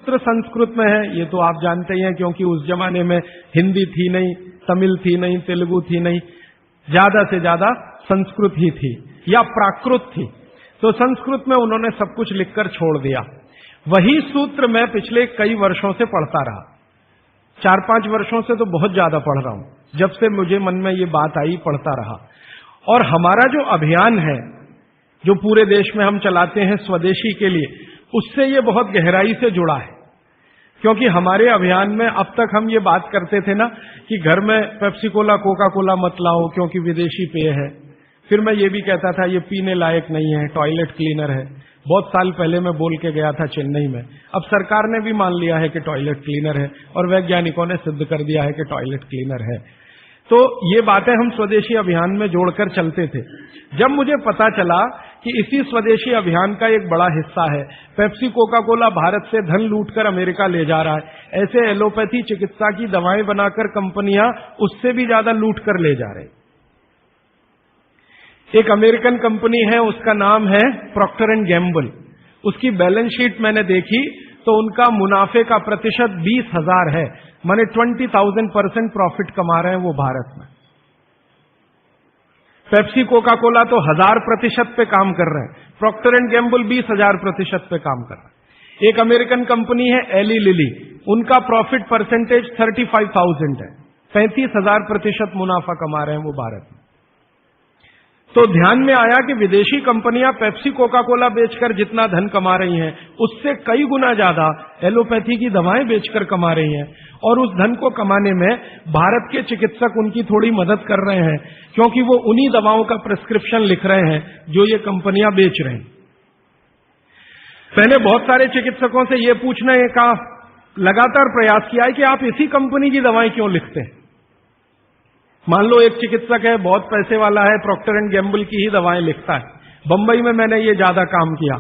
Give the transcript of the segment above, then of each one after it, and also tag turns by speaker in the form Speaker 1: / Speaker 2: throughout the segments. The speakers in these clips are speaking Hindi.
Speaker 1: सूत्र संस्कृत में है, ये तो आप जानते ही हैं, क्योंकि उस जमाने में हिंदी थी नहीं, तमिल थी नहीं, तेलुगु थी नहीं, ज्यादा से ज्यादा संस्कृत ही थी या प्राकृत थी। तो संस्कृत में उन्होंने सब कुछ लिखकर छोड़ दिया। वही सूत्र मैं पिछले कई वर्षों से पढ़ता रहा, 4-5 वर्षों से तो बहुत ज्यादा पढ़ रहा हूं, जब से मुझे मन में ये बात आई पढ़ता रहा। और हमारा जो अभियान है जो पूरे देश में हम चलाते हैं स्वदेशी के लिए, उससे ये बहुत गहराई से जुड़ा है। क्योंकि हमारे अभियान में अब तक हम ये बात करते थे ना कि घर में पेप्सी कोला कोका कोला मत लाओ क्योंकि विदेशी पेय है। फिर मैं ये भी कहता था ये पीने लायक नहीं है, टॉयलेट क्लीनर है। बहुत साल पहले मैं बोल के गया था चेन्नई में, अब सरकार ने भी मान लिया है कि टॉयलेट क्लीनर है और वैज्ञानिकों ने सिद्ध कर दिया है कि टॉयलेट क्लीनर है। तो ये बातें हम स्वदेशी अभियान में जोड़कर चलते थे। जब मुझे पता चला कि इसी स्वदेशी अभियान का एक बड़ा हिस्सा है पेप्सी कोका कोला भारत से धन लूटकर अमेरिका ले जा रहा है, ऐसे एलोपैथी चिकित्सा की दवाएं बनाकर कंपनियां उससे भी ज्यादा लूट कर ले जा रहे। एक अमेरिकन कंपनी है, उसका नाम है प्रॉक्टर एंड गैम्बल। उसकी बैलेंस शीट मैंने देखी तो उनका मुनाफे का प्रतिशत 20,000 है, माने 20,000% प्रॉफिट कमा रहे हैं वो भारत में। पेप्सी कोका कोला तो 1000% पे काम कर रहे हैं, प्रॉक्टर एंड गैम्बल 20,000% पे काम कर रहे हैं। एक अमेरिकन कंपनी है एली लिली, उनका प्रॉफिट परसेंटेज 35,000 है, 35,000% मुनाफा कमा रहे हैं वो भारत में। तो ध्यान में आया कि विदेशी कंपनियां पेप्सी कोका कोला बेचकर जितना धन कमा रही हैं, उससे कई गुना ज्यादा एलोपैथी की दवाएं बेचकर कमा रही हैं। और उस धन को कमाने में भारत के चिकित्सक उनकी थोड़ी मदद कर रहे हैं, क्योंकि वो उन्हीं दवाओं का प्रिस्क्रिप्शन लिख रहे हैं जो ये कंपनियां बेच रहे हैं। मैंने बहुत सारे चिकित्सकों से ये पूछने का लगातार प्रयास किया है कि आप इसी कंपनी की दवाएं क्यों लिखते हैं। मान लो एक चिकित्सक है, बहुत पैसे वाला है, प्रॉक्टर एंड गैम्बल की ही दवाएं लिखता है। बंबई में मैंने ये ज्यादा काम किया।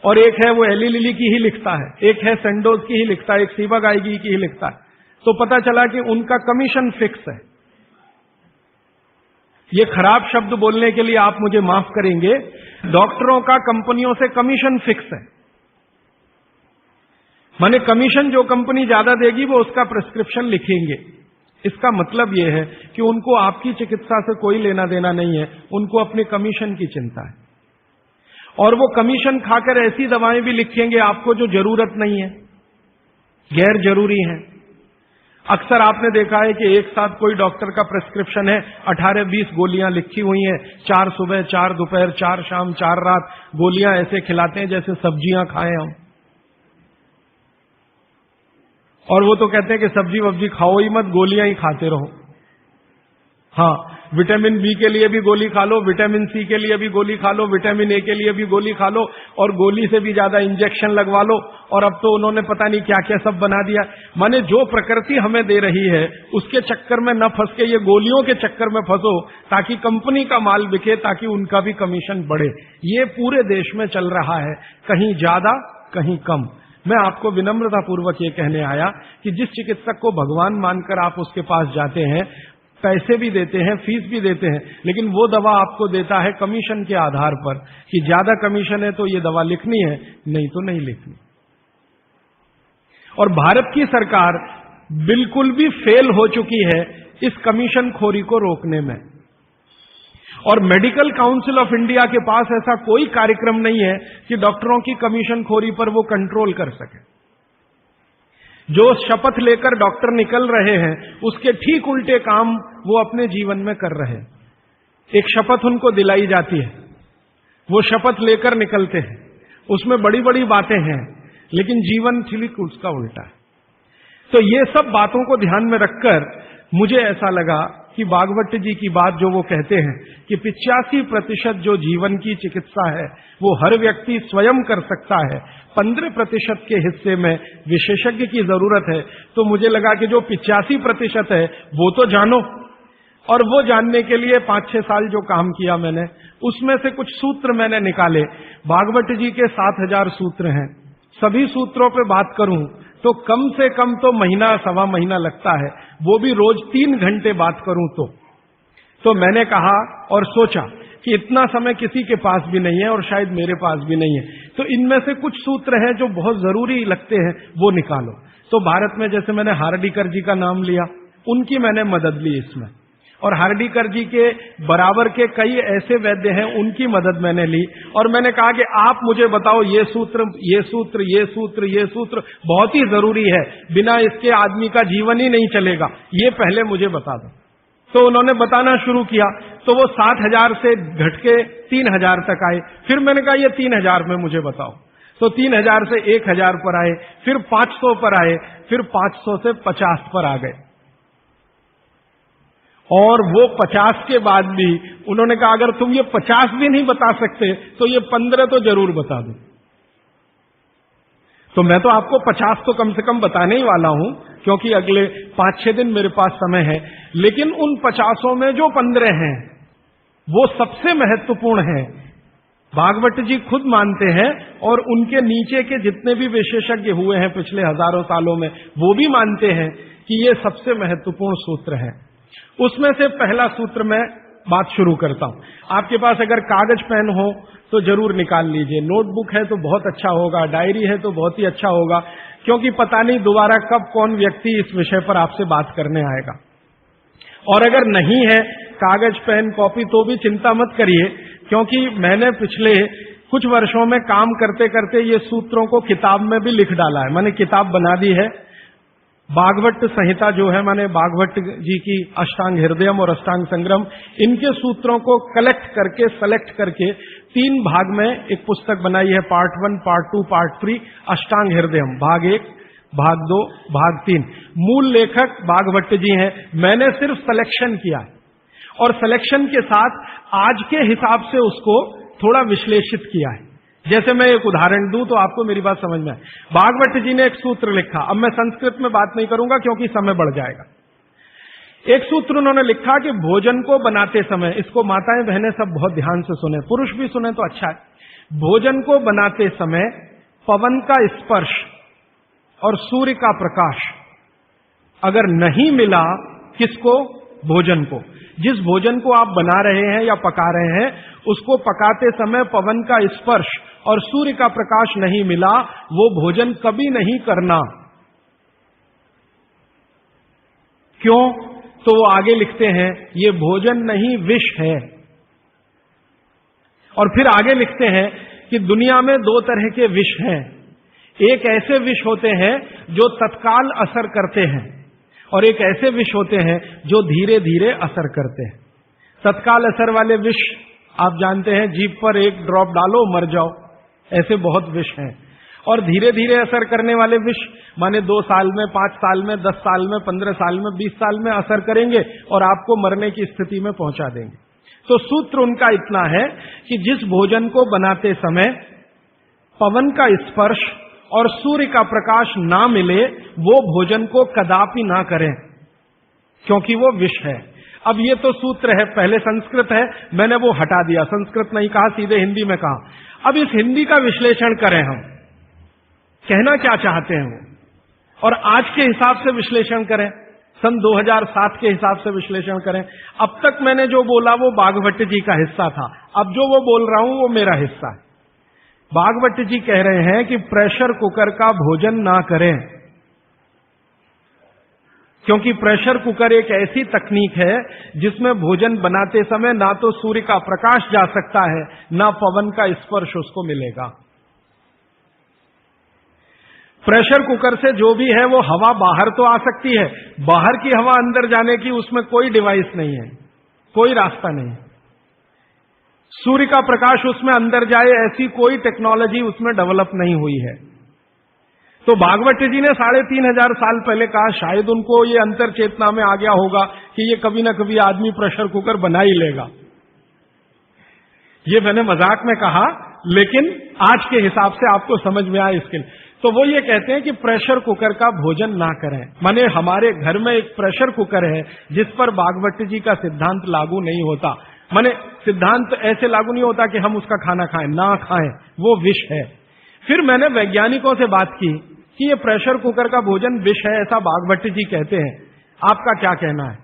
Speaker 1: और एक है वो एली लिली की ही लिखता है, एक है सेंडोज की ही लिखता है, एक सीबागाइगी की ही लिखता है। तो पता चला कि उनका कमीशन फिक्स है। ये खराब शब्द बोलने के लिए आप मुझे माफ करेंगे, डॉक्टरों का कंपनियों से कमीशन फिक्स है। माने कमीशन जो कंपनी ज्यादा देगी वो उसका प्रिस्क्रिप्शन लिखेंगे। इसका मतलब यह है कि उनको आपकी चिकित्सा से कोई लेना देना नहीं है, उनको अपने कमीशन की चिंता है। और वो कमीशन खाकर ऐसी दवाएं भी लिखेंगे आपको जो जरूरत नहीं है, गैर जरूरी है। अक्सर आपने देखा है कि एक साथ कोई डॉक्टर का प्रिस्क्रिप्शन है, 18-20 गोलियां लिखी हुई हैं, 4 सुबह 4 दोपहर 4 शाम 4 रात गोलियां ऐसे खिलाते हैं जैसे सब्जियां खाएं हम। और वो तो कहते हैं कि सब्जी वब्जी खाओ ही मत, गोलियां ही खाते रहो। हाँ, विटामिन बी के लिए भी गोली खा लो, विटामिन सी के लिए भी गोली खा लो, विटामिन ए के लिए भी गोली खा लो, और गोली से भी ज्यादा इंजेक्शन लगवा लो। और अब तो उन्होंने पता नहीं क्या क्या सब बना दिया। माने जो प्रकृति हमें दे रही है उसके चक्कर में न फंस के ये गोलियों के चक्कर में फंसो, ताकि कंपनी का माल बिके, ताकि उनका भी कमीशन बढ़े। ये पूरे देश में चल रहा है, कहीं ज्यादा कहीं कम। मैं आपको विनम्रतापूर्वक ये कहने आया कि जिस चिकित्सक को भगवान मानकर आप उसके पास जाते हैं, पैसे भी देते हैं, फीस भी देते हैं, लेकिन वो दवा आपको देता है कमीशन के आधार पर कि ज्यादा कमीशन है तो ये दवा लिखनी है, नहीं तो नहीं लिखनी। और भारत की सरकार बिल्कुल भी फेल हो चुकी है इस कमीशन खोरी को रोकने में। और मेडिकल काउंसिल ऑफ इंडिया के पास ऐसा कोई कार्यक्रम नहीं है कि डॉक्टरों की कमीशन खोरी पर वो कंट्रोल कर सके। जो शपथ लेकर डॉक्टर निकल रहे हैं उसके ठीक उल्टे काम वो अपने जीवन में कर रहे हैं। एक शपथ उनको दिलाई जाती है, वो शपथ लेकर निकलते हैं, उसमें बड़ी बड़ी बातें हैं, लेकिन जीवन ठीक उसका उल्टा है। तो ये सब बातों को ध्यान में रखकर मुझे ऐसा लगा कि भागवत जी की बात जो वो कहते हैं कि 85% जो जीवन की चिकित्सा है वो हर व्यक्ति स्वयं कर सकता है, 15% के हिस्से में विशेषज्ञ की जरूरत है। तो मुझे लगा कि जो 85% है वो तो जानो। और वो जानने के लिए 5-6 साल जो काम किया मैंने, उसमें से कुछ सूत्र मैंने निकाले। भागवत जी के 7000 सूत्र हैं, सभी सूत्रों पे बात करूं तो कम से कम तो महीना सवा महीना लगता है, वो भी रोज 3 घंटे बात करूं तो मैंने कहा और सोचा कि इतना समय किसी के पास भी नहीं है और शायद मेरे पास भी नहीं है, तो इनमें से कुछ सूत्र हैं जो बहुत जरूरी लगते हैं, वो निकालो। तो भारत में जैसे मैंने हार्डीकर जी का नाम लिया, उनकी मैंने मदद ली इसमें, और हार्डीकर जी के बराबर के कई ऐसे वैद्य हैं, उनकी मदद मैंने ली, और मैंने कहा कि आप मुझे बताओ ये सूत्र, ये सूत्र, ये सूत्र, ये सूत्र बहुत ही जरूरी है, बिना इसके आदमी का जीवन ही नहीं चलेगा, ये पहले मुझे बता दो। तो उन्होंने बताना शुरू किया, तो वो 7,000 से घट के 3,000 तक आए। फिर मैंने कहा ये 3,000 में मुझे बताओ, तो 3,000 से 1,000 पर आए, फिर 500 पर आए, फिर 500 से 50 पर आ गए। और वो 50 के बाद भी उन्होंने कहा अगर तुम ये 50 भी नहीं बता सकते तो ये 15 तो जरूर बता दो। तो मैं तो आपको 50 तो कम से कम बताने ही वाला हूं, क्योंकि अगले 5-6 दिन मेरे पास समय है, लेकिन उन 50 में जो 15 हैं वो सबसे महत्वपूर्ण हैं। भागवत जी खुद मानते हैं, और उनके नीचे के जितने भी विशेषज्ञ हुए हैं पिछले हजारों सालों में, वो भी मानते हैं कि ये सबसे महत्वपूर्ण सूत्र है। उसमें से पहला सूत्र मैं बात शुरू करता हूं। आपके पास अगर कागज पेन हो तो जरूर निकाल लीजिए, नोटबुक है तो बहुत अच्छा होगा, डायरी है तो बहुत ही अच्छा होगा, क्योंकि पता नहीं दोबारा कब कौन व्यक्ति इस विषय पर आपसे बात करने आएगा। और अगर नहीं है कागज पेन कॉपी तो भी चिंता मत करिए, क्योंकि मैंने पिछले कुछ वर्षों में काम करते करते ये सूत्रों को किताब में भी लिख डाला है। मैंने किताब बना दी है, भागवत संहिता जो है, माने भागवत जी की अष्टांग हृदयम और अष्टांग संग्रम, इनके सूत्रों को कलेक्ट करके, सेलेक्ट करके 3 भाग में एक पुस्तक बनाई है, पार्ट 1, पार्ट 2, पार्ट 3, अष्टांग हृदयम, भाग 1, भाग 2, भाग 3। मूल लेखक भागवत जी हैं, मैंने सिर्फ सिलेक्शन किया है, और सिलेक्शन के साथ आज के हिसाब से उसको थोड़ा विश्लेषित किया है। जैसे मैं एक उदाहरण दूं तो आपको मेरी बात समझ में आए। भागवत जी ने एक सूत्र लिखा, अब मैं संस्कृत में बात नहीं करूंगा क्योंकि समय बढ़ जाएगा। एक सूत्र उन्होंने लिखा कि भोजन को बनाते समय, इसको माताएं बहनें सब बहुत ध्यान से सुने, पुरुष भी सुने तो अच्छा है। भोजन को बनाते समय पवन का स्पर्श और सूर्य का प्रकाश अगर नहीं मिला, किसको? भोजन को। जिस भोजन को आप बना रहे हैं या पका रहे हैं, उसको पकाते समय पवन का स्पर्श और सूर्य का प्रकाश नहीं मिला, वो भोजन कभी नहीं करना। क्यों? तो वो आगे लिखते हैं ये भोजन नहीं विष है। और फिर आगे लिखते हैं कि दुनिया में 2 तरह के विष हैं। एक ऐसे विष होते हैं जो तत्काल असर करते हैं, और एक ऐसे विष होते हैं जो धीरे धीरे असर करते हैं। तत्काल असर वाले विष आप जानते हैं, जीभ पर 1 ड्रॉप डालो मर जाओ, ऐसे बहुत विष हैं। और धीरे धीरे असर करने वाले विष माने 2 साल में, 5 साल में, 10 साल में, 15 साल में, 20 साल में असर करेंगे और आपको मरने की स्थिति में पहुंचा देंगे। तो सूत्र उनका इतना है कि जिस भोजन को बनाते समय पवन का स्पर्श और सूर्य का प्रकाश ना मिले, वो भोजन को कदापि ना करें, क्योंकि वो विष है। अब ये तो सूत्र है, पहले संस्कृत है, मैंने वो हटा दिया, संस्कृत नहीं कहा, सीधे हिंदी में कहा। अब इस हिंदी का विश्लेषण करें, हम कहना क्या चाहते हैं वो, और आज के हिसाब से विश्लेषण करें, सन 2007 के हिसाब से विश्लेषण करें। अब तक मैंने जो बोला वो भागवत जी का हिस्सा था, अब जो वो बोल रहा हूं वो मेरा हिस्सा है। भागवत जी कह रहे हैं कि प्रेशर कुकर का भोजन ना करें, क्योंकि प्रेशर कुकर एक ऐसी तकनीक है जिसमें भोजन बनाते समय ना तो सूर्य का प्रकाश जा सकता है, ना पवन का स्पर्श उसको मिलेगा। प्रेशर कुकर से जो भी है वो हवा बाहर तो आ सकती है, बाहर की हवा अंदर जाने की उसमें कोई डिवाइस नहीं है, कोई रास्ता नहीं। सूर्य का प्रकाश उसमें अंदर जाए ऐसी कोई टेक्नोलॉजी उसमें डेवलप नहीं हुई है। तो भागवत जी ने 3500 साल पहले कहा, शायद उनको ये अंतर चेतना में आ गया होगा कि ये कभी ना कभी आदमी प्रेशर कुकर बना ही लेगा। ये मैंने मजाक में कहा, लेकिन आज के हिसाब से आपको समझ में आए इसके लिए। तो वो ये कहते हैं कि प्रेशर कुकर का भोजन ना करें। माने हमारे घर में एक प्रेशर कुकर है जिस पर भागवत जी का सिद्धांत लागू नहीं होता। माने सिद्धांत ऐसे लागू नहीं होता कि हम उसका खाना खाएं, ना खाएं, वो विष है। फिर मैंने वैज्ञानिकों से बात की कि ये प्रेशर कुकर का भोजन विष है, ऐसा भागवत जी कहते हैं, आपका क्या कहना है?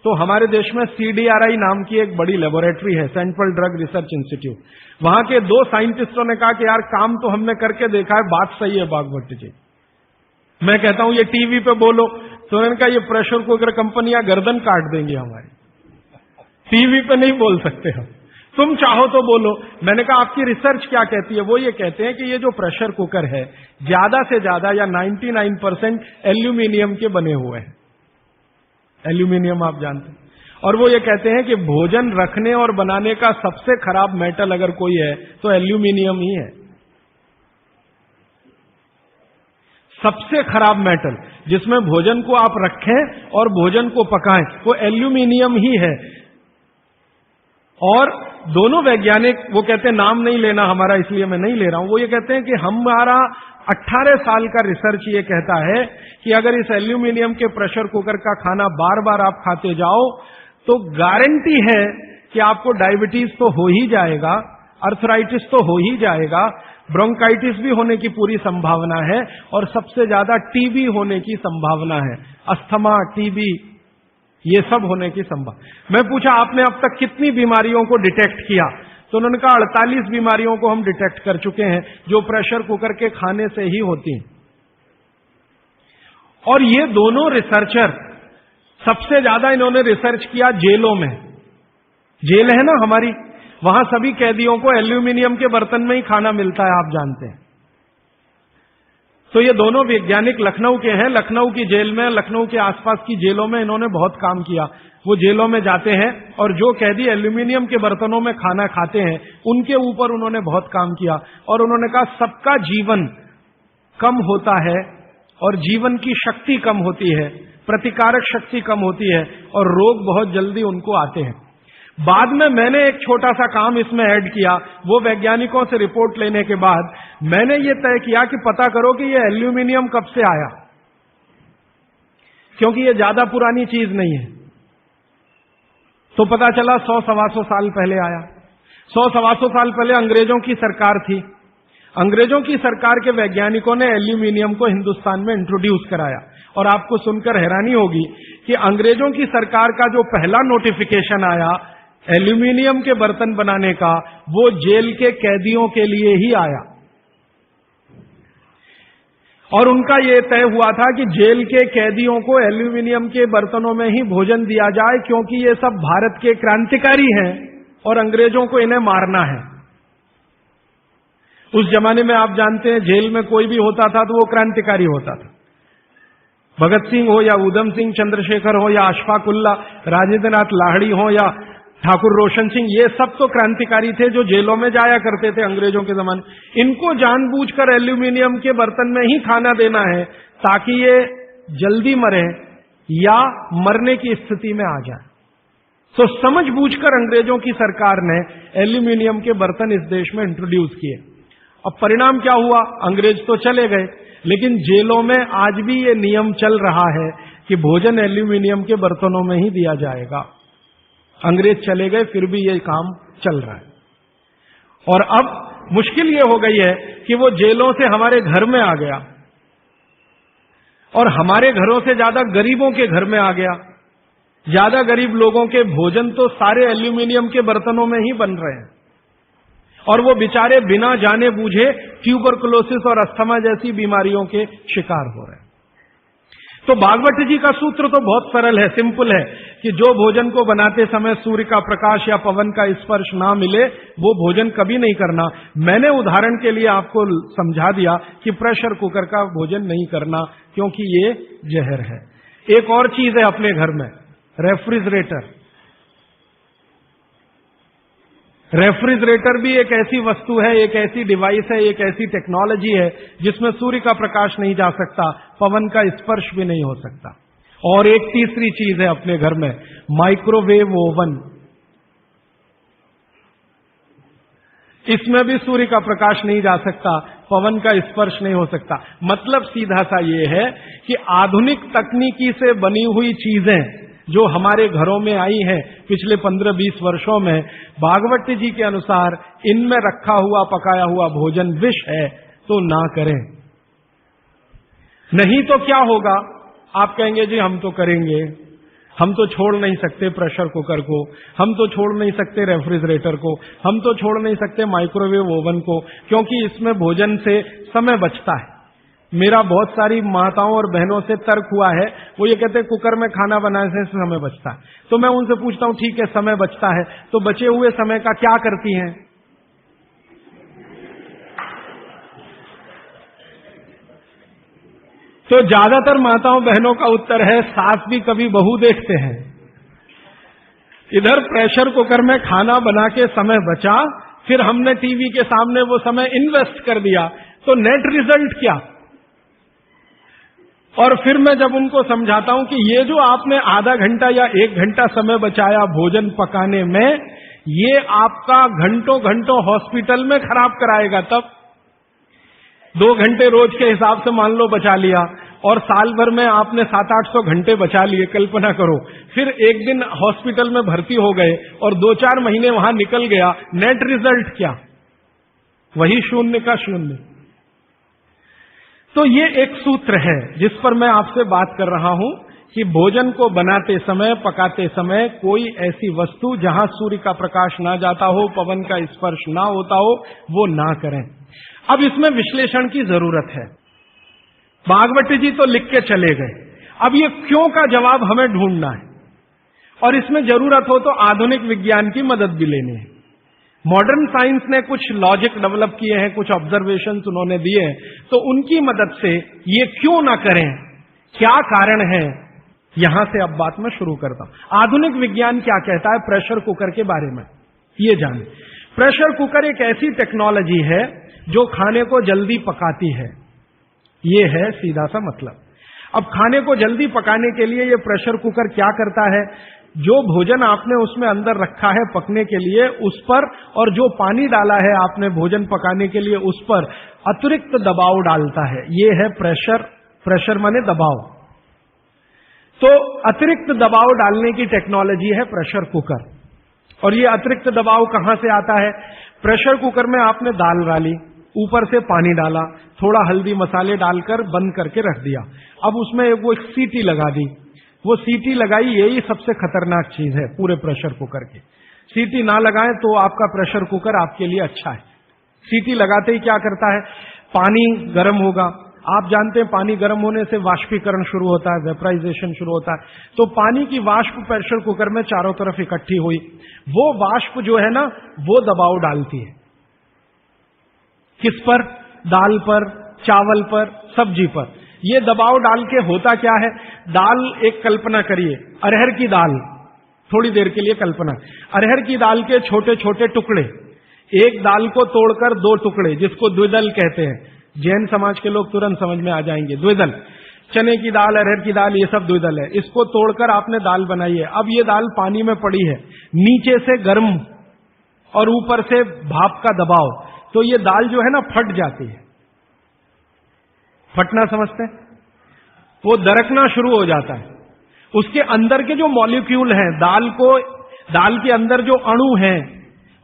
Speaker 1: तो हमारे देश में CDRI नाम की एक बड़ी लेबोरेटरी है, सेंट्रल ड्रग रिसर्च इंस्टीट्यूट। वहां के 2 साइंटिस्टों ने कहा कि यार काम तो हमने करके देखा है, बात सही है भागवत जी। मैं कहता हूं ये टीवी पे बोलो, तो उन्होंने कहा ये प्रेशर कुकर कंपनियां गर्दन काट देंगी हमारी, टीवी पे नहीं बोल सकते हम, तुम चाहो तो बोलो। मैंने कहा आपकी रिसर्च क्या कहती है? वो ये कहते हैं कि ये जो प्रेशर कुकर है ज्यादा से ज्यादा या 99% एल्यूमिनियम के बने हुए हैं। एल्यूमिनियम आप जानते हैं। और वो ये कहते हैं कि भोजन रखने और बनाने का सबसे खराब मेटल अगर कोई है तो एल्यूमिनियम ही है। सबसे खराब मेटल जिसमें भोजन को आप रखें और भोजन को पकाएं वो एल्यूमिनियम ही है। और दोनों वैज्ञानिक, वो कहते हैं नाम नहीं लेना हमारा, इसलिए मैं नहीं ले रहा हूं, वो ये कहते हैं कि हमारा 18 साल का रिसर्च ये कहता है कि अगर इस एल्यूमिनियम के प्रेशर कुकर का खाना बार बार आप खाते जाओ तो गारंटी है कि आपको डायबिटीज तो हो ही जाएगा, अर्थराइटिस तो हो ही जाएगा, ब्रोंकाइटिस भी होने की पूरी संभावना है और सबसे ज्यादा टीबी होने की संभावना है। अस्थमा, टीबी, ये सब होने की संभावना। मैं पूछा आपने अब तक कितनी बीमारियों को डिटेक्ट किया? तो उन्होंने कहा 48 बीमारियों को हम डिटेक्ट कर चुके हैं जो प्रेशर कुकर के खाने से ही होती हैं। और ये दोनों रिसर्चर सबसे ज्यादा इन्होंने रिसर्च किया जेलों में। जेल है ना हमारी, वहां सभी कैदियों को एल्यूमिनियम के बर्तन में ही खाना मिलता है, आप जानते हैं। तो ये दोनों वैज्ञानिक लखनऊ के हैं। लखनऊ की जेल में, लखनऊ के आसपास की जेलों में इन्होंने बहुत काम किया। वो जेलों में जाते हैं और जो कैदी एल्यूमिनियम के बर्तनों में खाना खाते हैं उनके ऊपर उन्होंने बहुत काम किया। और उन्होंने कहा सबका जीवन कम होता है और जीवन की शक्ति कम होती है, प्रतिकारक शक्ति कम होती है और रोग बहुत जल्दी उनको आते हैं। बाद में मैंने एक छोटा सा काम इसमें ऐड किया। वो वैज्ञानिकों से रिपोर्ट लेने के बाद मैंने ये तय किया कि पता करो कि ये एल्यूमिनियम कब से आया, क्योंकि ये ज्यादा पुरानी चीज नहीं है। तो पता चला 100-125 साल पहले आया। 100-125 साल पहले अंग्रेजों की सरकार थी। अंग्रेजों की सरकार के वैज्ञानिकों ने एल्यूमिनियम को हिंदुस्तान में इंट्रोड्यूस कराया। और आपको सुनकर हैरानी होगी कि अंग्रेजों की सरकार का जो पहला नोटिफिकेशन आया एल्यूमिनियम के बर्तन बनाने का, वो जेल के कैदियों के लिए ही आया। और उनका यह तय हुआ था कि जेल के कैदियों को एल्यूमिनियम के बर्तनों में ही भोजन दिया जाए, क्योंकि ये सब भारत के क्रांतिकारी हैं और अंग्रेजों को इन्हें मारना है। उस जमाने में आप जानते हैं जेल में कोई भी होता था तो वो क्रांतिकारी होता था। भगत सिंह हो या उधम सिंह, चंद्रशेखर हो या अशफाक उल्लाह, राजेंद्र नाथ लाहिड़ी हो या ठाकुर रोशन सिंह, ये सब तो क्रांतिकारी थे जो जेलों में जाया करते थे अंग्रेजों के जमाने। इनको जानबूझकर एल्यूमिनियम के बर्तन में ही खाना देना है ताकि ये जल्दी मरे या मरने की स्थिति में आ जाए। तो समझबूझकर अंग्रेजों की सरकार ने एल्यूमिनियम के बर्तन इस देश में इंट्रोड्यूस किए। अब परिणाम क्या हुआ? अंग्रेज तो चले गए, लेकिन जेलों में आज भी ये नियम चल रहा है कि भोजन एल्यूमिनियम के बर्तनों में ही दिया जाएगा। अंग्रेज चले गए फिर भी ये काम चल रहा है। और अब मुश्किल ये हो गई है कि वो जेलों से हमारे घर में आ गया और हमारे घरों से ज्यादा गरीबों के घर में आ गया। ज्यादा गरीब लोगों के भोजन तो सारे एल्यूमिनियम के बर्तनों में ही बन रहे हैं और वो बेचारे बिना जाने बूझे ट्यूबरकुलोसिस और अस्थमा जैसी बीमारियों के शिकार हो रहे हैं। तो भागवत जी का सूत्र तो बहुत सरल है, सिंपल है कि जो भोजन को बनाते समय सूर्य का प्रकाश या पवन का स्पर्श ना मिले वो भोजन कभी नहीं करना। मैंने उदाहरण के लिए आपको समझा दिया कि प्रेशर कुकर का भोजन नहीं करना क्योंकि ये जहर है। एक और चीज है अपने घर में, रेफ्रिजरेटर। रेफ्रिजरेटर भी एक ऐसी वस्तु है, एक ऐसी डिवाइस है, एक ऐसी टेक्नोलॉजी है जिसमें सूर्य का प्रकाश नहीं जा सकता, पवन का स्पर्श भी नहीं हो सकता। और एक तीसरी चीज है अपने घर में, माइक्रोवेव ओवन। इसमें भी सूर्य का प्रकाश नहीं जा सकता, पवन का स्पर्श नहीं हो सकता। मतलब सीधा सा ये है कि आधुनिक तकनीकी से बनी हुई चीजें जो हमारे घरों में आई हैं पिछले 15-20 वर्षों में, भागवत जी के अनुसार इनमें रखा हुआ पकाया हुआ भोजन विष है, तो ना करें। नहीं तो क्या होगा? आप कहेंगे जी हम तो करेंगे, हम तो छोड़ नहीं सकते प्रेशर कुकर को, हम तो छोड़ नहीं सकते रेफ्रिजरेटर को, हम तो छोड़ नहीं सकते माइक्रोवेव ओवन को, क्योंकि इसमें भोजन से समय बचता है। मेरा बहुत सारी माताओं और बहनों से तर्क हुआ है, वो ये कहते हैं कुकर में खाना बनाने से समय बचता है। तो मैं उनसे पूछता हूं ठीक है समय बचता है, तो बचे हुए समय का क्या करती हैं? तो ज्यादातर माताओं बहनों का उत्तर है सास भी कभी बहू देखते हैं। इधर प्रेशर कुकर में खाना बना के समय बचा, फिर हमने टीवी के सामने वो समय इन्वेस्ट कर दिया, तो नेट रिजल्ट क्या? और फिर मैं जब उनको समझाता हूं कि ये जो आपने आधा घंटा या 1 घंटा समय बचाया भोजन पकाने में, ये आपका घंटों घंटों हॉस्पिटल में खराब कराएगा। तब 2 घंटे रोज के हिसाब से मान लो बचा लिया, और साल भर में आपने 700-800 घंटे बचा लिए, कल्पना करो। फिर एक दिन हॉस्पिटल में भर्ती हो गए और 2-4 महीने वहां निकल गया, नेट रिजल्ट क्या? वही 0 का 0। तो ये एक सूत्र है जिस पर मैं आपसे बात कर रहा हूं कि भोजन को बनाते समय, पकाते समय कोई ऐसी वस्तु जहां सूर्य का प्रकाश ना जाता हो, पवन का स्पर्श ना होता हो, वो ना करें। अब इसमें विश्लेषण की जरूरत है। भागवती जी तो लिख के चले गए, अब ये क्यों का जवाब हमें ढूंढना है, और इसमें जरूरत हो तो आधुनिक विज्ञान की मदद भी लेनी है। मॉडर्न साइंस ने कुछ लॉजिक डेवलप किए हैं, कुछ ऑब्जर्वेशंस उन्होंने दिए हैं, तो उनकी मदद से ये क्यों ना करें, क्या कारण है, यहां से अब बात मैं शुरू करता हूं। आधुनिक विज्ञान क्या कहता है प्रेशर कुकर के बारे में, ये जाने। प्रेशर कुकर एक ऐसी टेक्नोलॉजी है जो खाने को जल्दी पकाती है, ये है सीधा सा मतलब। अब खाने को जल्दी पकाने के लिए ये प्रेशर कुकर क्या करता है, जो भोजन आपने उसमें अंदर रखा है पकने के लिए उस पर, और जो पानी डाला है आपने भोजन पकाने के लिए उस पर अतिरिक्त दबाव डालता है। ये है प्रेशर। प्रेशर माने दबाव। तो अतिरिक्त दबाव डालने की टेक्नोलॉजी है प्रेशर कुकर। और ये अतिरिक्त दबाव कहां से आता है? प्रेशर कुकर में आपने दाल डाली, ऊपर से पानी डाला, थोड़ा हल्दी मसाले डालकर बंद करके रख दिया। अब उसमें वो एक सीटी लगा दी, वो सीटी लगाई, यही सबसे खतरनाक चीज है पूरे प्रेशर कुकर की। सीटी ना लगाएं तो आपका प्रेशर कुकर आपके लिए अच्छा है। सीटी लगाते ही क्या करता है, पानी गर्म होगा। आप जानते हैं पानी गर्म होने से वाष्पीकरण शुरू होता है, वेपराइजेशन शुरू होता है। तो पानी की वाष्प प्रेशर कुकर में चारों तरफ इकट्ठी हुई, वो वाष्प जो है ना वो दबाव डालती है। किस पर? दाल पर, चावल पर, सब्जी पर। ये दबाव डाल के होता क्या है, दाल, एक कल्पना करिए अरहर की दाल, थोड़ी देर के लिए कल्पना, अरहर की दाल के छोटे छोटे टुकड़े, एक दाल को तोड़कर 2 टुकड़े, जिसको द्विदल कहते हैं। जैन समाज के लोग तुरंत समझ में आ जाएंगे। द्विदल, चने की दाल, अरहर की दाल, ये सब द्विदल है। इसको तोड़कर आपने दाल बनाई है। अब ये दाल पानी में पड़ी है, नीचे से गर्म और ऊपर से भाप का दबाव, तो ये दाल जो है ना फट जाती है। फटना समझते हैं? वो दरकना शुरू हो जाता है। उसके अंदर के जो मॉलिक्यूल हैं, दाल के अंदर जो अणु हैं,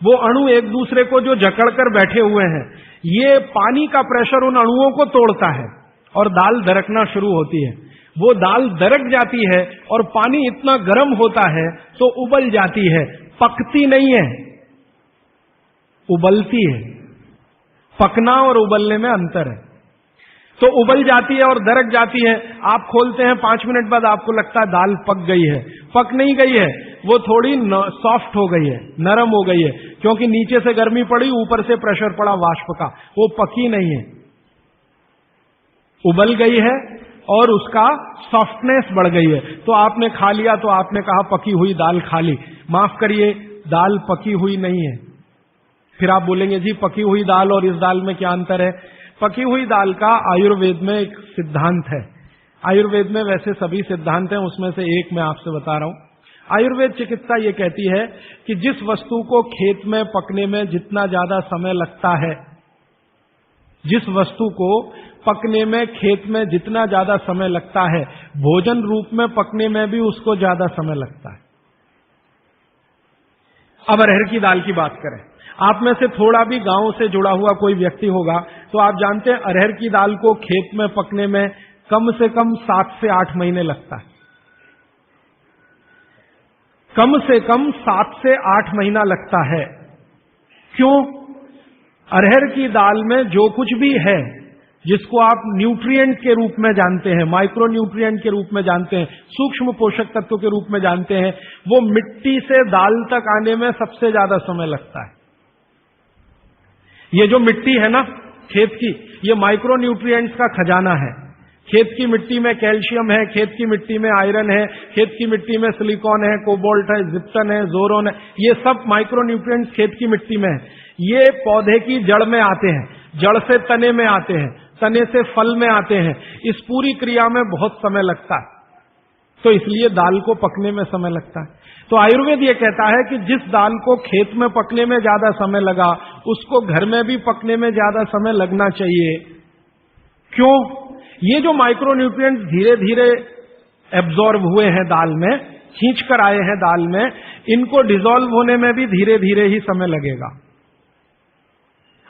Speaker 1: वो अणु एक दूसरे को जो जकड़कर बैठे हुए हैं, ये पानी का प्रेशर उन अणुओं को तोड़ता है और दाल दरकना शुरू होती है। वो दाल दरक जाती है और पानी इतना गर्म होता है तो उबल जाती है, पकती नहीं है, उबलती है। पकना और उबलने में अंतर है। तो उबल जाती है और दरक जाती है। आप खोलते हैं, 5 मिनट बाद आपको लगता है दाल पक गई है। पक नहीं गई है, वो थोड़ी सॉफ्ट हो गई है, नरम हो गई है, क्योंकि नीचे से गर्मी पड़ी, ऊपर से प्रेशर पड़ा वाष्प का, वो पकी नहीं है, उबल गई है और उसका सॉफ्टनेस बढ़ गई है। तो आपने खा लिया तो आपने कहा पकी हुई दाल खा ली। माफ करिए, दाल पकी हुई नहीं है। फिर आप बोलेंगे जी पकी हुई दाल और इस दाल में क्या अंतर है? पकी हुई दाल का आयुर्वेद में एक सिद्धांत है। आयुर्वेद में वैसे सभी सिद्धांत हैं, उसमें से एक मैं आपसे बता रहा हूं। आयुर्वेद चिकित्सा ये कहती है कि जिस वस्तु को खेत में पकने में जितना ज्यादा समय लगता है, जिस वस्तु को पकने में खेत में जितना ज्यादा समय लगता है, भोजन रूप में पकने में भी उसको ज्यादा समय लगता है। अब अरहर की दाल की बात करें, आप में से थोड़ा भी गांव से जुड़ा हुआ कोई व्यक्ति होगा तो आप जानते हैं अरहर की दाल को खेत में पकने में कम से कम 7 से 8 महीने लगता है। कम से कम 7 से 8 महीना लगता है। क्यों? अरहर की दाल में जो कुछ भी है, जिसको आप न्यूट्रिएंट के रूप में जानते हैं, माइक्रो न्यूट्रिएंट के रूप में जानते हैं, सूक्ष्म पोषक तत्व के रूप में जानते हैं, वो मिट्टी से दाल तक आने में सबसे ज्यादा समय लगता है। ये जो मिट्टी है ना खेत की, ये माइक्रो न्यूट्रिएंट्स का खजाना है। खेत की मिट्टी में कैल्शियम है, खेत की मिट्टी में आयरन है, खेत की मिट्टी में सिलिकॉन है, कोबाल्ट है, जिप्सन है, जोरोन है, ये सब माइक्रो न्यूट्रिएंट्स खेत की मिट्टी में है। ये पौधे की जड़ में आते हैं, जड़ से तने में आते हैं, तने से फल में आते हैं। इस पूरी क्रिया में बहुत समय लगता है, तो इसलिए दाल को पकने में समय लगता है। तो आयुर्वेद ये कहता है कि जिस दाल को खेत में पकने में ज्यादा समय लगा, उसको घर में भी पकने में ज्यादा समय लगना चाहिए। क्यों? ये जो माइक्रो न्यूट्रिएंट्स धीरे धीरे एब्जॉर्ब हुए हैं दाल में, खींच कर आए हैं दाल में, इनको डिसॉल्व होने में भी धीरे धीरे ही समय लगेगा।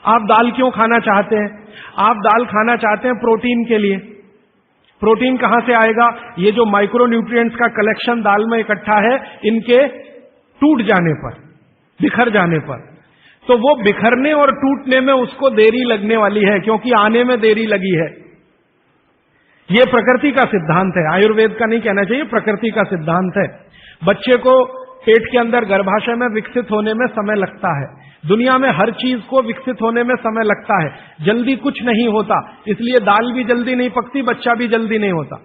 Speaker 1: आप दाल क्यों खाना चाहते हैं? आप दाल खाना चाहते हैं प्रोटीन के लिए। प्रोटीन कहां से आएगा? ये जो माइक्रो न्यूट्रिएंट्स का कलेक्शन दाल में इकट्ठा है, इनके टूट जाने पर, बिखर जाने पर, तो वो बिखरने और टूटने में उसको देरी लगने वाली है, क्योंकि आने में देरी लगी है। ये प्रकृति का सिद्धांत है, आयुर्वेद का नहीं कहना चाहिए, प्रकृति का सिद्धांत है। बच्चे को पेट के अंदर गर्भाशय में विकसित होने में समय लगता है। दुनिया में हर चीज को विकसित होने में समय लगता है, जल्दी कुछ नहीं होता। इसलिए दाल भी जल्दी नहीं पकती, बच्चा भी जल्दी नहीं होता।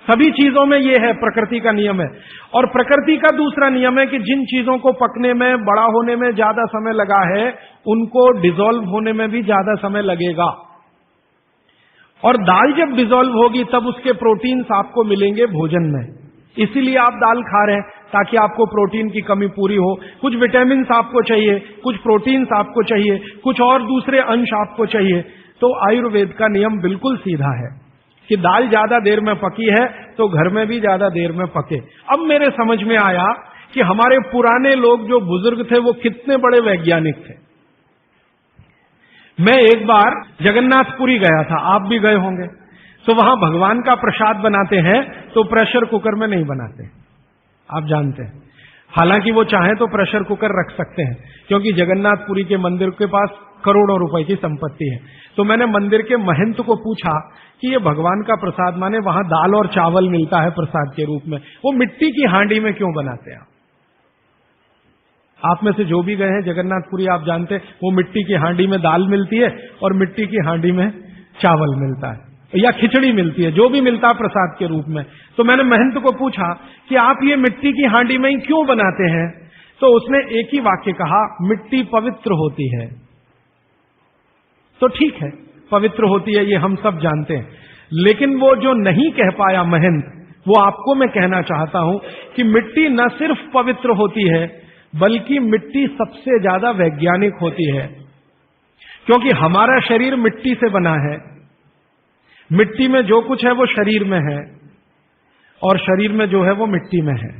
Speaker 1: सभी चीजों में यह है, प्रकृति का नियम है। और प्रकृति का दूसरा नियम है कि जिन चीजों को पकने में, बड़ा होने में ज्यादा समय लगा है, उनको डिसॉल्व होने में भी ज्यादा समय लगेगा। और दाल जब डिसॉल्व होगी तब उसके प्रोटीन्स आपको मिलेंगे भोजन में। इसीलिए आप दाल खा रहे हैं, ताकि आपको प्रोटीन की कमी पूरी हो। कुछ विटामिन आपको चाहिए, कुछ प्रोटीन्स आपको चाहिए, कुछ और दूसरे अंश आपको चाहिए। तो आयुर्वेद का नियम बिल्कुल सीधा है कि दाल ज्यादा देर में पकी है तो घर में भी ज्यादा देर में पके। अब मेरे समझ में आया कि हमारे पुराने लोग जो बुजुर्ग थे वो कितने बड़े वैज्ञानिक थे। मैं एक बार जगन्नाथपुरी गया था, आप भी गए होंगे। तो वहां भगवान का प्रसाद बनाते हैं तो प्रेशर कुकर में नहीं बनाते, आप जानते हैं। हालांकि वो चाहे तो प्रेशर कुकर रख सकते हैं, क्योंकि जगन्नाथपुरी के मंदिर के पास करोड़ों रुपए की संपत्ति है। तो मैंने मंदिर के महंत को पूछा कि ये भगवान का प्रसाद, माने वहां दाल और चावल मिलता है प्रसाद के रूप में, वो मिट्टी की हांडी में क्यों बनाते हैं? आप में से जो भी गए हैं जगन्नाथपुरी, आप जानते हैं वो मिट्टी की हांडी में दाल मिलती है और मिट्टी की हांडी में चावल मिलता है, या खिचड़ी मिलती है, जो भी मिलता है प्रसाद के रूप में। तो मैंने महंत को पूछा कि आप ये मिट्टी की हांडी में ही क्यों बनाते हैं? तो उसने एक ही वाक्य कहा, मिट्टी पवित्र होती है। तो ठीक है, पवित्र होती है, ये हम सब जानते हैं। लेकिन वो जो नहीं कह पाया महंत, वो आपको मैं कहना चाहता हूं कि मिट्टी न सिर्फ पवित्र होती है, बल्कि मिट्टी सबसे ज्यादा वैज्ञानिक होती है। क्योंकि हमारा शरीर मिट्टी से बना है, मिट्टी में जो कुछ है वो शरीर में है, और शरीर में जो है वो मिट्टी में है।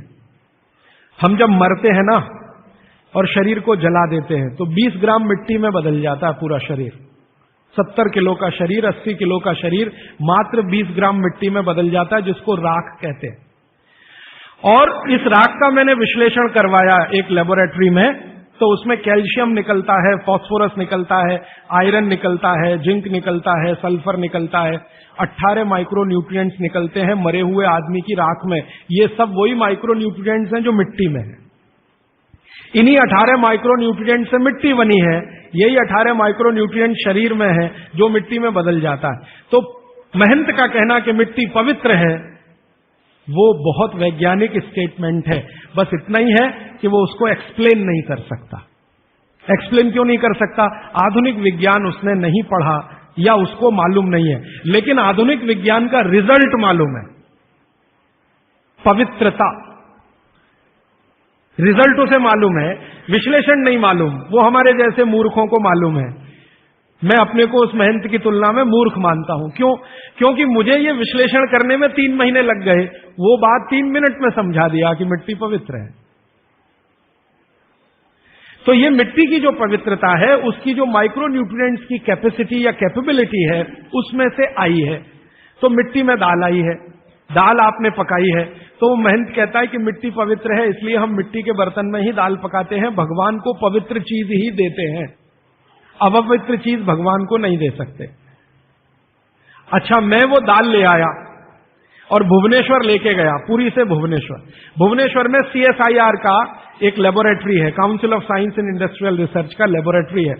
Speaker 1: हम जब मरते हैं ना और शरीर को जला देते हैं तो 20 ग्राम मिट्टी में बदल जाता है पूरा शरीर। 70 किलो का शरीर, 80 किलो का शरीर मात्र 20 ग्राम मिट्टी में बदल जाता है, जिसको राख कहते हैं। और इस राख का मैंने विश्लेषण करवाया एक लेबोरेटरी में, तो उसमें कैल्शियम निकलता है, फास्फोरस निकलता है, आयरन निकलता है, जिंक निकलता है, सल्फर निकलता है, 18 माइक्रो न्यूट्रिएंट्स निकलते हैं मरे हुए आदमी की राख में। ये सब वही माइक्रो न्यूट्रिएंट्स हैं जो मिट्टी में है। इन्हीं 18 माइक्रो न्यूट्रिएंट से मिट्टी बनी है, यही 18 माइक्रो न्यूट्रिएंट शरीर में है जो मिट्टी में बदल जाता है। तो महंत का कहना कि मिट्टी पवित्र है, वो बहुत वैज्ञानिक स्टेटमेंट है। बस इतना ही है कि वो उसको एक्सप्लेन नहीं कर सकता। एक्सप्लेन क्यों नहीं कर सकता? आधुनिक विज्ञान उसने नहीं पढ़ा या उसको मालूम नहीं है। लेकिन आधुनिक विज्ञान का रिजल्ट मालूम है, पवित्रता। रिजल्ट उसे मालूम है, विश्लेषण नहीं मालूम। वो हमारे जैसे मूर्खों को मालूम है। मैं अपने को उस महंत की तुलना में मूर्ख मानता हूं। क्यों? क्योंकि मुझे ये विश्लेषण करने में 3 महीने लग गए, वो बात 3 मिनट में समझा दिया कि मिट्टी पवित्र है। तो ये मिट्टी की जो पवित्रता है, उसकी जो माइक्रो न्यूट्रिएंट्स की कैपेसिटी या कैपेबिलिटी है, उसमें से आई है। तो मिट्टी में दाल आई है, दाल आपने पकाई है, तो महंत कहता है कि मिट्टी पवित्र है, इसलिए हम मिट्टी के बर्तन में ही दाल पकाते हैं, भगवान को पवित्र चीज ही देते हैं, अपवित्र चीज भगवान को नहीं दे सकते। अच्छा, मैं वो दाल ले आया और भुवनेश्वर लेके गया, पुरी से भुवनेश्वर। भुवनेश्वर में CSIR का एक लेबोरेटरी है, council of science and industrial research का लेबोरेटरी है,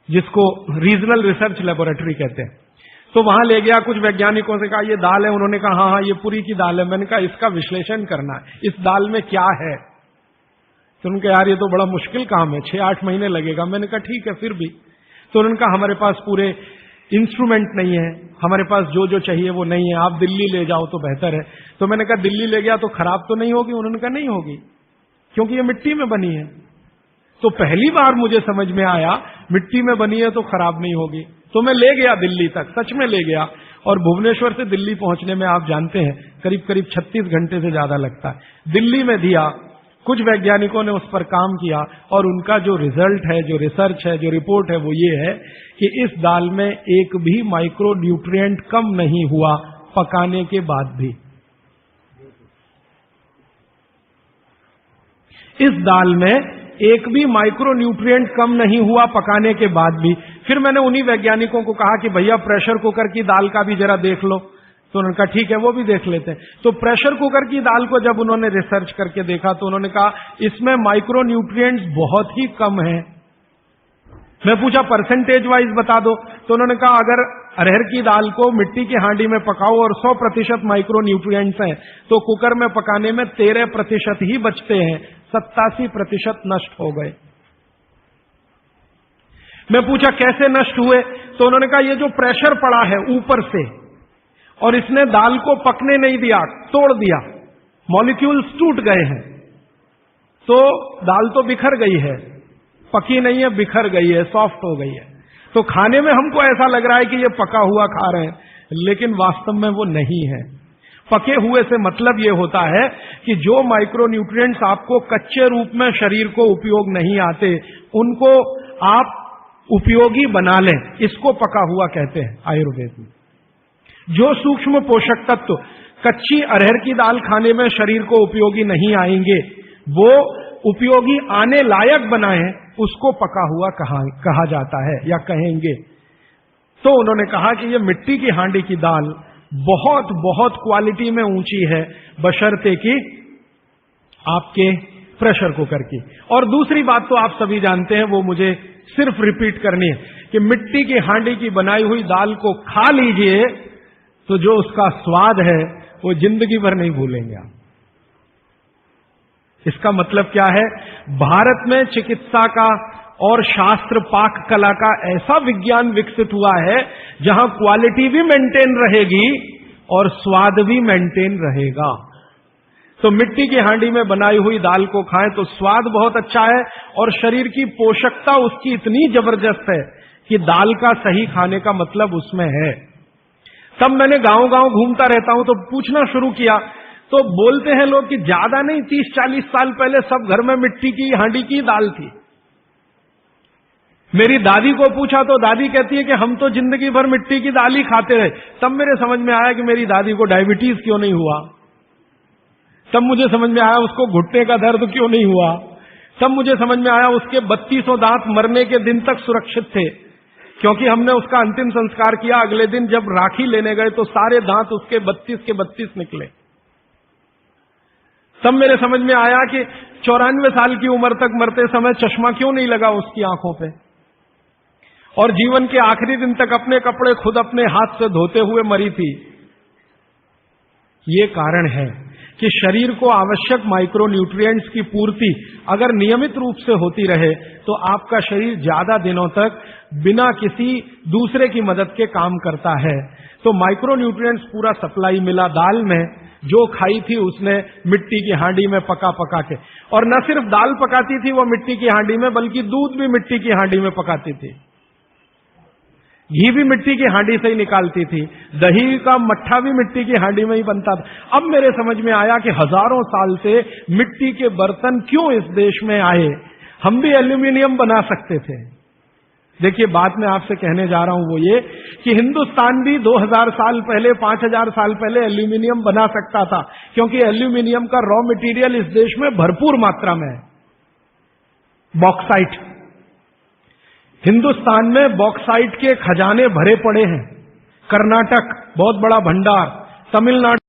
Speaker 1: जिसको रीजनल रिसर्च लेबोरेटरी कहते हैं। तो वहां ले गया, कुछ वैज्ञानिकों से कहा ये दाल है, उन्होंने कहा हाँ हाँ ये पुरी की दाल है। मैंने कहा इसका विश्लेषण करना है, इस दाल में क्या है। तो उन्होंने कहा यार ये तो बड़ा मुश्किल काम है, 6-8 महीने लगेगा। मैंने कहा ठीक है फिर भी। तो उन्होंने कहा हमारे पास पूरे इंस्ट्रूमेंट नहीं है, हमारे पास जो जो चाहिए वो नहीं है, आप दिल्ली ले जाओ तो बेहतर है। तो मैंने कहा दिल्ली ले गया तो खराब तो नहीं होगी? उन्होंने कहा नहीं होगी, क्योंकि ये मिट्टी में बनी है। तो पहली बार मुझे समझ में आया मिट्टी में बनी है तो खराब नहीं होगी। तो मैं ले गया दिल्ली तक, सच में ले गया। और भुवनेश्वर से दिल्ली पहुंचने में आप जानते हैं करीब करीब 36 घंटे से ज्यादा लगता है। दिल्ली में दिया, कुछ वैज्ञानिकों ने उस पर काम किया और उनका जो रिजल्ट है, जो रिसर्च है, जो रिपोर्ट है, वो ये है कि इस दाल में एक भी माइक्रो न्यूट्रिएंट कम नहीं हुआ पकाने के बाद भी। इस दाल में एक भी माइक्रो न्यूट्रिएंट कम नहीं हुआ पकाने के बाद भी। फिर मैंने उन्हीं वैज्ञानिकों को कहा कि भैया प्रेशर कुकर की दाल का भी जरा देख लो। तो उन्होंने कहा ठीक है वो भी देख लेते हैं। तो प्रेशर कुकर की दाल को जब उन्होंने रिसर्च करके देखा तो उन्होंने कहा इसमें माइक्रो न्यूट्रिएंट्स बहुत ही कम है। मैं पूछा परसेंटेज वाइज बता दो। तो उन्होंने कहा अगर अरहर की दाल को मिट्टी की हांडी में पकाओ और 100% माइक्रो न्यूट्रिएंट्स हैं तो कुकर में पकाने में 13% ही बचते हैं, 87% नष्ट हो गए। मैं पूछा कैसे नष्ट हुए? तो उन्होंने कहा ये जो प्रेशर पड़ा है ऊपर से और इसने दाल को पकने नहीं दिया, तोड़ दिया, मॉलिक्यूल्स टूट गए हैं, तो दाल तो बिखर गई है, पकी नहीं है, बिखर गई है, सॉफ्ट हो गई है। तो खाने में हमको ऐसा लग रहा है कि ये पका हुआ खा रहे हैं, लेकिन वास्तव में वो नहीं है। पके हुए से मतलब ये होता है कि जो माइक्रो न्यूट्रिएंट्स आपको कच्चे रूप में शरीर को उपयोग नहीं आते, उनको आप उपयोगी बना लें, इसको पका हुआ कहते हैं आयुर्वेद में। जो सूक्ष्म पोषक तत्व कच्ची अरहर की दाल खाने में शरीर को उपयोगी नहीं आएंगे, वो उपयोगी आने लायक बनाएं, उसको पका हुआ कहा जाता है या कहेंगे। तो उन्होंने कहा कि ये मिट्टी की हांडी की दाल बहुत बहुत क्वालिटी में ऊंची है, बशर्ते कि आपके प्रेशर कुकर की। और दूसरी बात तो आप सभी जानते हैं, वो मुझे सिर्फ रिपीट करनी है कि मिट्टी की हांडी की बनाई हुई दाल को खा लीजिए तो जो उसका स्वाद है वो जिंदगी भर नहीं भूलेंगे आप। इसका मतलब क्या है? भारत में चिकित्सा का और शास्त्र पाक कला का ऐसा विज्ञान विकसित हुआ है जहां क्वालिटी भी मेंटेन रहेगी और स्वाद भी मेंटेन रहेगा। तो मिट्टी की हांडी में बनाई हुई दाल को खाएं तो स्वाद बहुत अच्छा है और शरीर की पोषकता उसकी इतनी जबरदस्त है कि दाल का सही खाने का मतलब उसमें है। तब मैंने गांव गांव घूमता रहता हूं तो पूछना शुरू किया, तो बोलते हैं लोग कि ज्यादा नहीं, 30-40 साल पहले सब घर में मिट्टी की हांडी की दाल थी। मेरी दादी को पूछा तो दादी कहती है कि हम तो जिंदगी भर मिट्टी की दाल ही खाते रहे। तब मेरे समझ में आया कि मेरी दादी को डायबिटीज क्यों नहीं हुआ। तब मुझे समझ में आया उसको घुटने का दर्द क्यों नहीं हुआ। तब मुझे समझ में आया उसके 3200 दांत मरने के दिन तक सुरक्षित थे, क्योंकि हमने उसका अंतिम संस्कार किया। अगले दिन जब राखी लेने गए तो सारे दांत उसके 32 के 32 निकले। तब मेरे समझ में आया कि 94 साल की उम्र तक मरते समय चश्मा क्यों नहीं लगा उसकी आंखों पे, और जीवन के आखिरी दिन तक अपने कपड़े खुद अपने हाथ से धोते हुए मरी थी। ये कारण है कि शरीर को आवश्यक माइक्रो न्यूट्रिएंट्स की पूर्ति अगर नियमित रूप से होती रहे तो आपका शरीर ज्यादा दिनों तक बिना किसी दूसरे की मदद के काम करता है। तो माइक्रो न्यूट्रिएंट्स पूरा सप्लाई मिला दाल में, जो खाई थी उसने मिट्टी की हांडी में पका पका के। और न सिर्फ दाल पकाती थी वो मिट्टी की हांडी में, बल्कि दूध भी मिट्टी की हांडी में पकाती थी, घी भी मिट्टी की हांडी से ही निकालती थी, दही का मट्ठा भी मिट्टी की हांडी में ही बनता था। अब मेरे समझ में आया कि हजारों साल से मिट्टी के बर्तन क्यों इस देश में आए। हम भी एल्यूमिनियम बना सकते थे, देखिए, बात मैं आपसे कहने जा रहा हूं वो ये कि हिंदुस्तान भी 2000 साल पहले, 5000 साल पहले एल्यूमिनियम बना सकता था, क्योंकि एल्यूमिनियम का रॉ मटेरियल इस देश में भरपूर मात्रा में है। बॉक्साइट, हिंदुस्तान में बॉक्साइट के खजाने भरे पड़े हैं। कर्नाटक बहुत बड़ा भंडार, तमिलनाडु